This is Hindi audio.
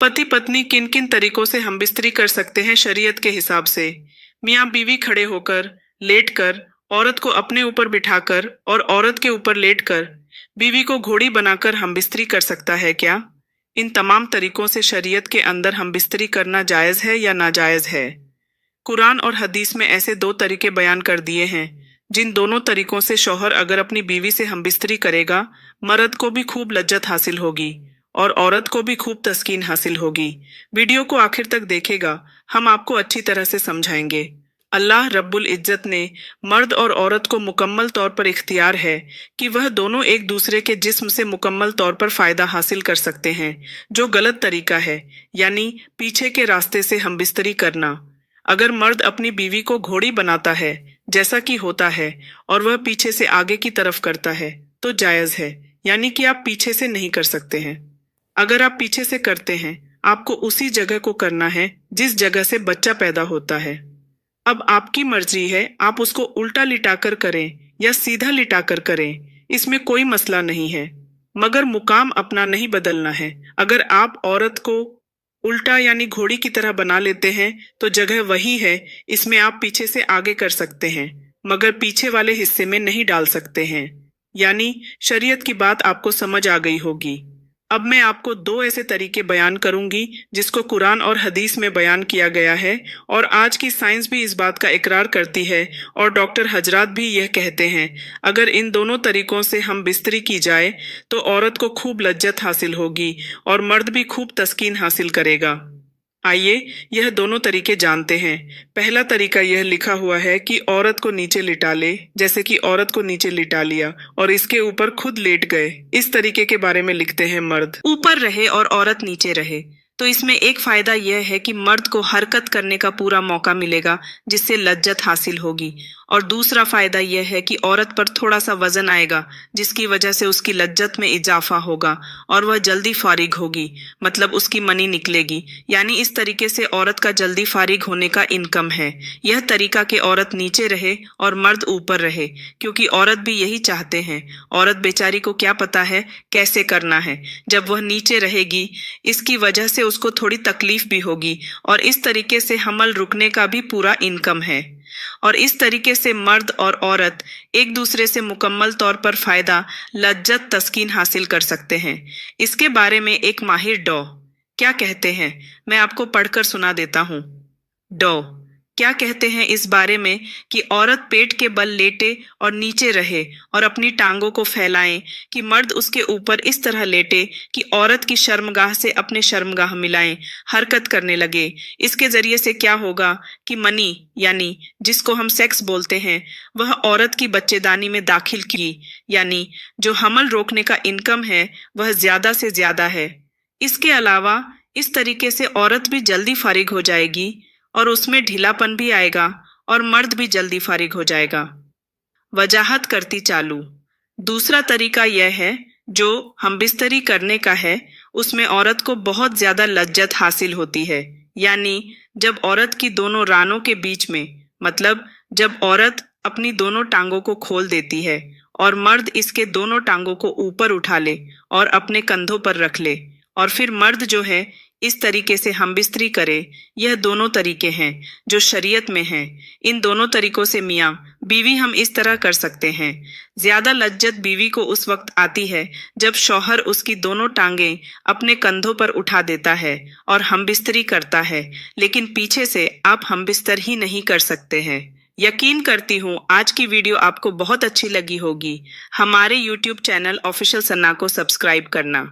पति पत्नी किन किन तरीकों से हमबिस्तरी कर सकते हैं शरीयत के हिसाब से। मियाँ बीवी खड़े होकर, लेटकर, औरत को अपने ऊपर बिठाकर और औरत के ऊपर लेटकर बीवी को घोड़ी बनाकर हमबिस्तरी कर सकता है क्या? इन तमाम तरीकों से शरीयत के अंदर हमबिस्तरी करना जायज़ है या नाजायज़ है? कुरान और हदीस में ऐसे दो तरीके बयान कर दिए हैं जिन दोनों तरीकों से शौहर अगर अपनी बीवी से हमबिस्तरी करेगा, मर्द को भी खूब लज्जत हासिल होगी और औरत को भी खूब तस्कीन हासिल होगी। वीडियो को आखिर तक देखेगा, हम आपको अच्छी तरह से समझाएंगे। अल्लाह रब्बुल इज्जत ने मर्द और औरत को मुकम्मल तौर पर इख्तियार है कि वह दोनों एक दूसरे के जिस्म से मुकम्मल तौर पर फ़ायदा हासिल कर सकते हैं, जो गलत तरीका है, यानी पीछे के रास्ते से हमबिस्तरी करना। अगर मर्द अपनी बीवी को घोड़ी बनाता है, जैसा कि होता है, और वह पीछे से आगे की तरफ करता है, तो जायज़ है, यानी कि आप पीछे से नहीं कर सकते हैं। अगर आप पीछे से करते हैं, आपको उसी जगह को करना है जिस जगह से बच्चा पैदा होता है। अब आपकी मर्जी है, आप उसको उल्टा लिटाकर करें या सीधा लिटाकर करें, इसमें कोई मसला नहीं है, मगर मुकाम अपना नहीं बदलना है। अगर आप औरत को उल्टा यानी घोड़ी की तरह बना लेते हैं तो जगह वही है, इसमें आप पीछे से आगे कर सकते हैं, मगर पीछे वाले हिस्से में नहीं डाल सकते हैं। यानी शरीयत की बात आपको समझ आ गई होगी। अब मैं आपको दो ऐसे तरीके बयान करूंगी जिसको कुरान और हदीस में बयान किया गया है, और आज की साइंस भी इस बात का इकरार करती है और डॉक्टर हजरात भी यह कहते हैं, अगर इन दोनों तरीकों से हम बिस्तरी की जाए तो औरत को खूब लज्जत हासिल होगी और मर्द भी खूब तस्कीन हासिल करेगा। आइए यह दोनों तरीके जानते हैं। पहला तरीका यह लिखा हुआ है कि औरत को नीचे लिटा ले, जैसे कि औरत को नीचे लिटा लिया और इसके ऊपर खुद लेट गए। इस तरीके के बारे में लिखते हैं मर्द ऊपर रहे और औरत नीचे रहे। तो इसमें एक फायदा यह है कि मर्द को हरकत करने का पूरा मौका मिलेगा, जिससे लज्जत हासिल होगी, और दूसरा फायदा यह है कि औरत पर थोड़ा सा वजन आएगा, जिसकी वजह से उसकी लज्जत में इजाफा होगा और वह जल्दी फारिग होगी, मतलब उसकी मनी निकलेगी। यानी इस तरीके से औरत का जल्दी फारिग होने का इनकम है यह तरीका कि औरत नीचे रहे और मर्द ऊपर रहे, क्योंकि औरत भी यही चाहते हैं। औरत बेचारी को क्या पता है कैसे करना है। जब वह नीचे रहेगी, इसकी वजह से उसको थोड़ी तकलीफ भी होगी, और इस तरीके से हमल रुकने का भी पूरा इनकम है। और इस तरीके से मर्द और औरत एक दूसरे से मुकम्मल तौर पर फायदा, लज्जत, तस्कीन हासिल कर सकते हैं। इसके बारे में एक माहिर डॉ क्या कहते हैं, मैं आपको पढ़कर सुना देता हूँ। डॉ क्या कहते हैं इस बारे में कि औरत पेट के बल लेटे और नीचे रहे और अपनी टांगों को फैलाएं कि मर्द उसके ऊपर इस तरह लेटे कि औरत की शर्मगाह से अपने शर्मगाह मिलाएं, हरकत करने लगे। इसके जरिए से क्या होगा कि मनी, यानी जिसको हम सेक्स बोलते हैं, वह औरत की बच्चेदानी में दाखिल की, यानी जो हमल रोकने का इनकम है वह ज्यादा से ज्यादा है। इसके अलावा इस तरीके से औरत भी जल्दी फारिग हो जाएगी और उसमें ढीलापन भी आएगा और मर्द भी जल्दी फारिग हो जाएगा। वजाहत करती चालू। दूसरा तरीका यह है जो हम बिस्तरी करने का है, उसमें औरत को बहुत ज्यादा लज्जत हासिल होती है। यानी जब औरत की दोनों रानों के बीच में, मतलब जब औरत अपनी दोनों टांगों को खोल देती है और मर्द इसके दोनों टांगों को ऊपर उठा ले और अपने कंधों पर रख ले, और फिर मर्द जो है इस तरीके से हम बिस्तरी करे, यह दोनों तरीके हैं जो शरीयत में हैं। इन दोनों तरीकों से मियाँ बीवी हम इस तरह कर सकते हैं। ज्यादा लज्जत बीवी को उस वक्त आती है जब शौहर उसकी दोनों टांगें अपने कंधों पर उठा देता है और हम बिस्तरी करता है, लेकिन पीछे से आप हम बिस्तर ही नहीं कर सकते हैं। यकीन करती हूँ आज की वीडियो आपको बहुत अच्छी लगी होगी। हमारे YouTube चैनल ऑफिशियल सन्ना को सब्सक्राइब करना।